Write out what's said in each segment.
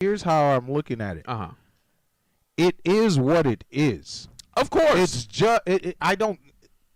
Here's how I'm looking at it. It is what it is. Of course. It's just I don't.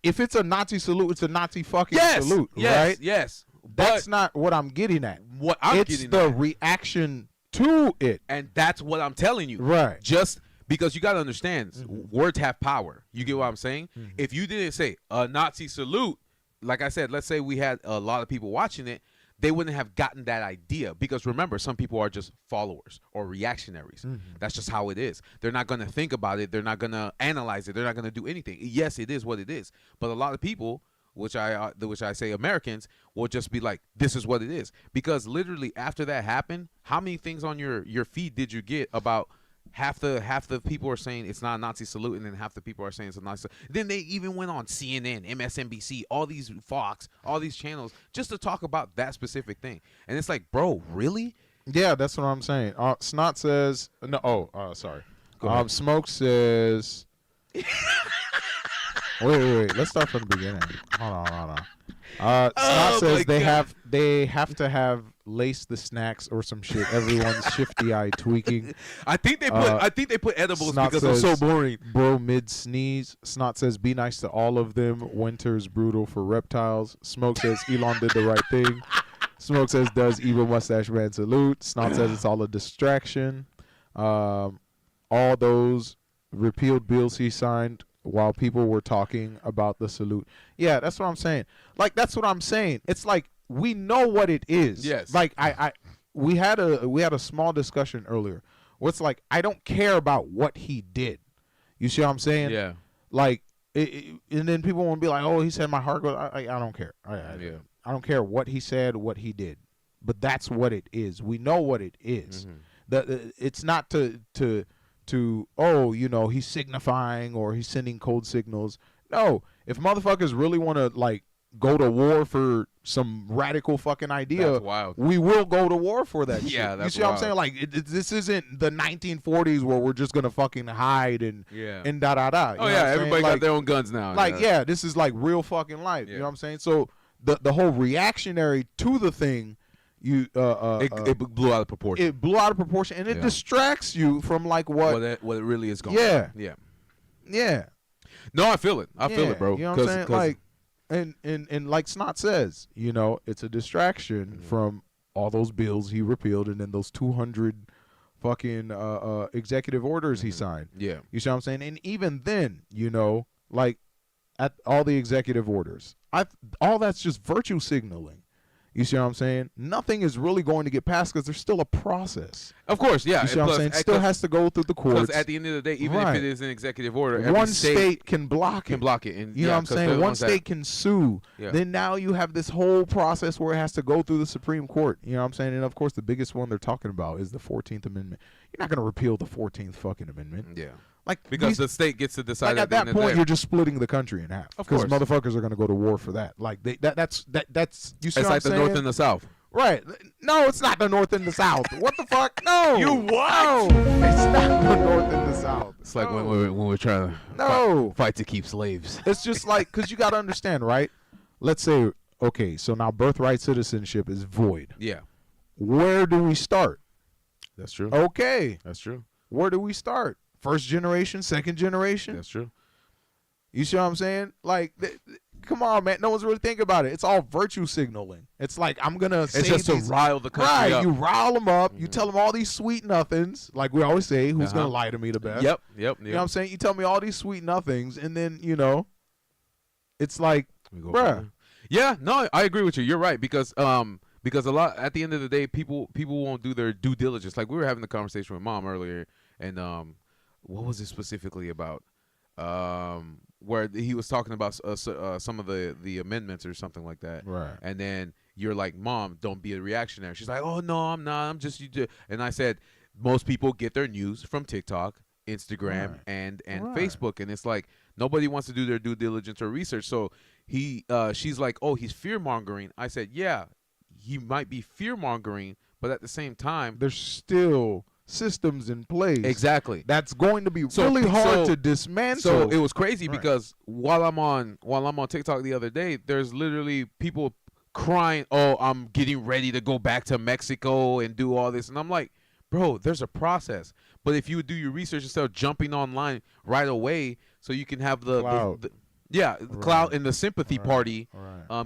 If it's a Nazi salute, it's a Nazi fucking salute, right? Yes. That's not what I'm getting at. What I'm it's getting the at. reaction to it, And that's what I'm telling you. right? Just because you got to understand, words have power. You get what I'm saying? If you didn't say a Nazi salute, like I said, let's say we had a lot of people watching it, they wouldn't have gotten that idea. Because remember, some people are just followers or reactionaries. That's just how it is. They're not going to think about it. They're not going to analyze it. They're not going to do anything. Yes, it is what it is. But a lot of people, which I say Americans, will just be like, this is what it is. Because literally after that happened, how many things on your feed did you get about half the people are saying it's not a Nazi salute, and then half the people are saying it's a Nazi salute. Then they even went on CNN, MSNBC, all these Fox, all these channels just to talk about that specific thing. And it's like, bro, really? Yeah, that's what I'm saying. Snot says no. Sorry. Go ahead. Smoke says. wait. Let's start from the beginning. Hold on. Snot says they have to have lace the snacks or some shit. Everyone's shifty eye tweaking. I think they put edibles Snot because says, it's so boring. Bro mid sneeze. Snot says be nice to all of them. Winter's brutal for reptiles. Smoke says Elon did the right thing. Smoke says does evil mustache man salute. Snot says it's all a distraction. All those repealed bills he signed while people were talking about the salute. Yeah, that's what I'm saying. Like, that's what I'm saying. It's like we know what it is. Yes. Like we had a small discussion earlier where it's like I don't care about what he did. You see what I'm saying? Yeah. Like, and then people won't be like, "Oh, he said my heart goes." I don't care. I don't care what he said, what he did. But that's what it is. We know what it is. It's not to he's signifying or he's sending code signals. No, if motherfuckers really want to like go to war for some radical fucking idea, That's wild. we will go to war for that. Yeah, shit. that's you see wild. what I'm saying? Like this isn't the 1940s where we're just gonna fucking hide and da da da. Oh yeah, everybody got their own guns now. Like this is like real fucking life. You know what I'm saying? So the whole reactionary to the thing. It blew out of proportion. It blew out of proportion, and it distracts you from like what it really is going. Yeah, yeah. No, I feel it. I feel it, bro. You know what I'm saying? Like, and like Snot says, it's a distraction from all those bills he repealed, and then those 200 fucking executive orders he signed. Yeah, you see what I'm saying? And even then, like at all the executive orders, all that's just virtue signaling. You see what I'm saying? Nothing is really going to get passed because there's still a process. Of course, yeah. You see what I'm saying? Still has to go through the courts. Because at the end of the day, even if it is an executive order, one state can block it. And, you know what I'm saying? One state can sue. Yeah. Then now you have this whole process where it has to go through the Supreme Court. You know what I'm saying? And, of course, the biggest one they're talking about is the 14th Amendment. You're not going to repeal the 14th fucking amendment. Yeah. Like because the state gets to decide. Like at that point, you're just splitting the country in half. Of course, because motherfuckers are going to go to war for that. Like that's you see it's what like I'm saying? The North and the South. Right. No, it's not the North and the South. What the fuck? No. You what? No, it's not the North and the South. It's like when we're trying to fight to keep slaves. It's just like, because you got to understand, right? Let's say, okay, so now birthright citizenship is void. Yeah. Where do we start? That's true. Okay. That's true. Where do we start? First generation, second generation? That's true. You see what I'm saying? Like, come on, man. No one's really thinking about it. It's all virtue signaling. It's like, I'm going to say it's just to rile the country up. You rile them up. You tell them all these sweet nothings. Like we always say, who's going to lie to me the best? Yep. You know what I'm saying? You tell me all these sweet nothings, and then, it's like, bruh. Yeah, no, I agree with you. You're right, because a lot, at the end of the day, people won't do their due diligence. Like we were having the conversation with Mom earlier, and what was it specifically about? Where he was talking about some of the amendments or something like that. Right. And then you're like, Mom, don't be a reactionary. She's like, oh, no, I'm not. I'm just you. And I said, most people get their news from TikTok, Instagram, and Facebook. And it's like nobody wants to do their due diligence or research. So she's like, oh, he's fear-mongering. I said, yeah, he might be fear-mongering, but at the same time, there's still systems in place. Exactly. That's going to be really hard to dismantle. So it was crazy because while I'm on TikTok the other day, there's literally people crying, "Oh, I'm getting ready to go back to Mexico and do all this." And I'm like, bro, there's a process. But if you would do your research instead of jumping online right away, so you can have the clout and the sympathy party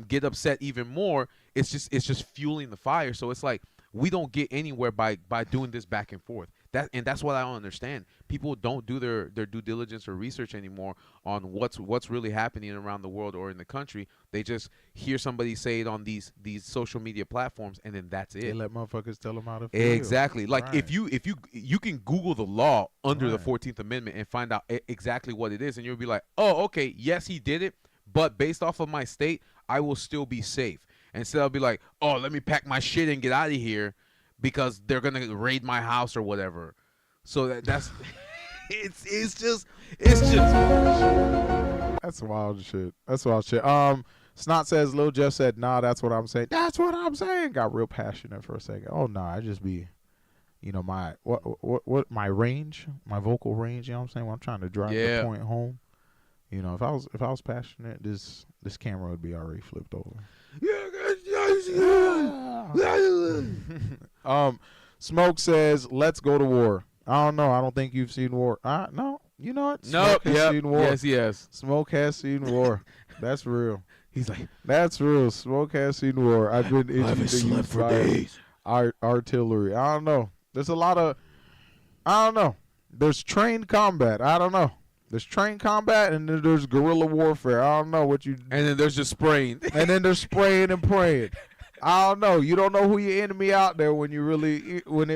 get upset even more. It's just fueling the fire. So it's like we don't get anywhere by doing this back and forth. That's what I don't understand. People don't do their due diligence or research anymore on what's really happening around the world or in the country. They just hear somebody say it on these social media platforms, and then that's it. They let motherfuckers tell them how to feel. Exactly. Like if you can Google the law under the 14th Amendment and find out exactly what it is, and you'll be like, oh, okay, yes, he did it, but based off of my state, I will still be safe. Instead, I'll be like, oh, let me pack my shit and get out of here because they're gonna raid my house or whatever. So that's it's just that's wild shit. That's wild shit. Snot says Lil Jeff said, nah, that's what I'm saying. That's what I'm saying. Got real passionate for a second. Oh nah, I just be, my what my range, my vocal range. You know what I'm saying? When I'm trying to drive the point home. If I was passionate, this camera would be already flipped over. Smoke says, let's go to war. I don't know. I don't think you've seen war. No. You know what? Smoke has seen war. Yes. Smoke has seen war. That's real. He's like, that's real. Smoke has seen war. I've been injured for days. Artillery. I don't know. There's a lot of. I don't know. There's trained combat. I don't know. There's trained combat, and then there's guerrilla warfare. I don't know what you. And then there's just spraying. And then there's spraying and praying. I don't know. You don't know who your enemy out there when you really when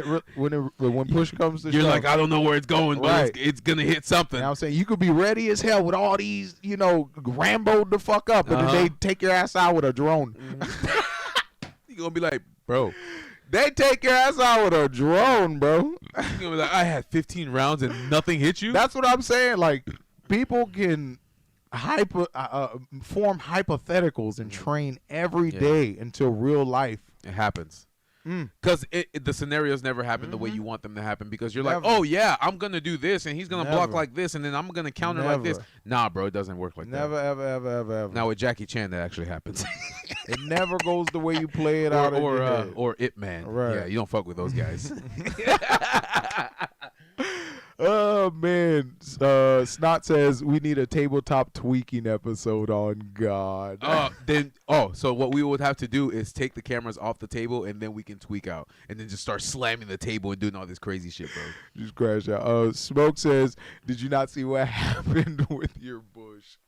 push comes to shove. You're like, I don't know where it's going, but it's gonna hit something. You know what I'm saying? You could be ready as hell with all these, Rambo the fuck up, and then they take your ass out with a drone. You're gonna be like, bro. They take your ass out with a drone, bro. You're gonna be like, I had 15 rounds and nothing hit you? That's what I'm saying. Like, people can form hypotheticals and train every day until real life. It happens. Because the scenarios never happen the way you want them to happen, because you're like, oh, yeah, I'm going to do this, and he's going to block like this, and then I'm going to counter like this. Nah, bro, it doesn't work like that. Never, ever. Now, with Jackie Chan, that actually happens. It never goes the way you play it out. Or Ip Man. Right. Yeah, you don't fuck with those guys. Oh, man. Snot says we need a tabletop tweaking episode on God. So what we would have to do is take the cameras off the table, and then we can tweak out, and then just start slamming the table and doing all this crazy shit, bro. Just crash out. Smoke says, did you not see what happened with your bush?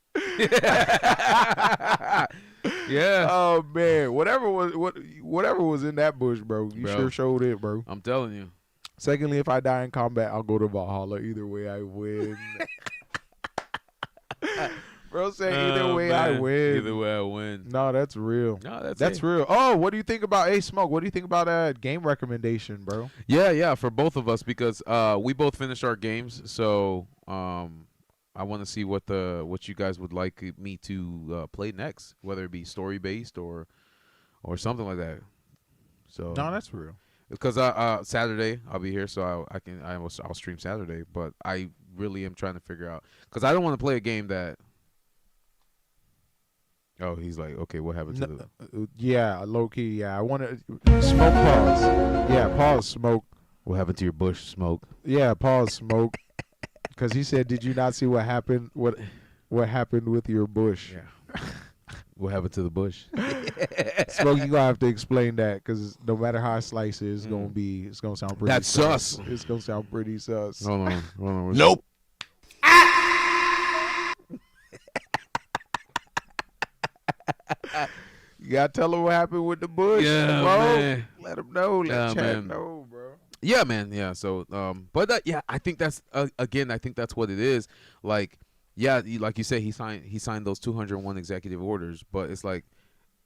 Yeah. Oh, man. Whatever was in that bush, bro, you sure showed it, bro. I'm telling you. Secondly, if I die in combat, I'll go to Valhalla. Either way, I win. Bro, say either way, I win. Either way, I win. No, that's real. No, that's real. Oh, what do you think about Smoke? What do you think about that game recommendation, bro? Yeah, for both of us, because we both finished our games. So I want to see what you guys would like me to play next, whether it be story based or something like that. So no, that's real. Because Saturday I'll be here, so I'll stream Saturday. But I really am trying to figure out, because I don't want to play a game that. Oh, he's like, okay, what happened to the? Yeah, low key. Yeah, I want to smoke. Pause. Yeah, pause. Smoke. What happened to your bush? Smoke. Yeah, pause. Smoke. Because he said, did you not see what happened? What happened with your bush? Yeah. What happened to the bush? Smoke, you gonna have to explain that, because no matter how I slice it, it's gonna sound pretty. That's sus. It's gonna sound pretty sus. Hold on. Nope. You gotta tell him what happened with the bush, yeah, bro. Man. Let him know. Let chat know, bro. Yeah, man. Yeah. So, I think that's again. I think that's what it is. Like. Yeah, like you said, he signed those 201 executive orders, but it's like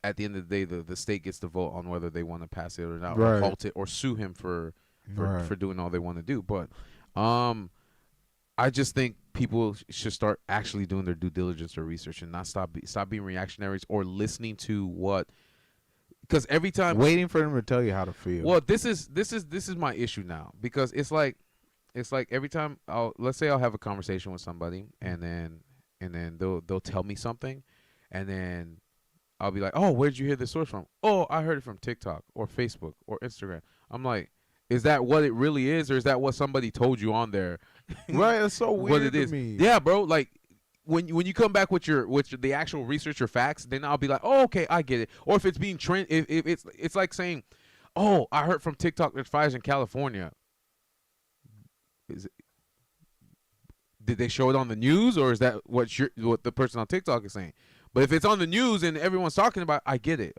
at the end of the day, the state gets to vote on whether they want to pass it or not, or halt it, or sue him for doing all they want to do. But I just think people should start actually doing their due diligence or research, and not stop being reactionaries or listening to what. Because every time waiting for them to tell you how to feel. Well, this is my issue now, because it's like every time let's say I'll have a conversation with somebody, and then they'll tell me something, and then I'll be like, oh, where'd you hear this source from? Oh, I heard it from TikTok or Facebook or Instagram. I'm like, Is that what it really is, or is that what somebody told you on there? Right, it's so What weird it is? to me. Yeah, bro. Like when you come back with the actual research or facts, then I'll be like, oh, okay, I get it. Or if it's being trend, if it's like saying, oh, I heard from TikTok there's fires in California. Did they show it on the news, or is that what the person on TikTok is saying? But if it's on the news and everyone's talking about it, I get it.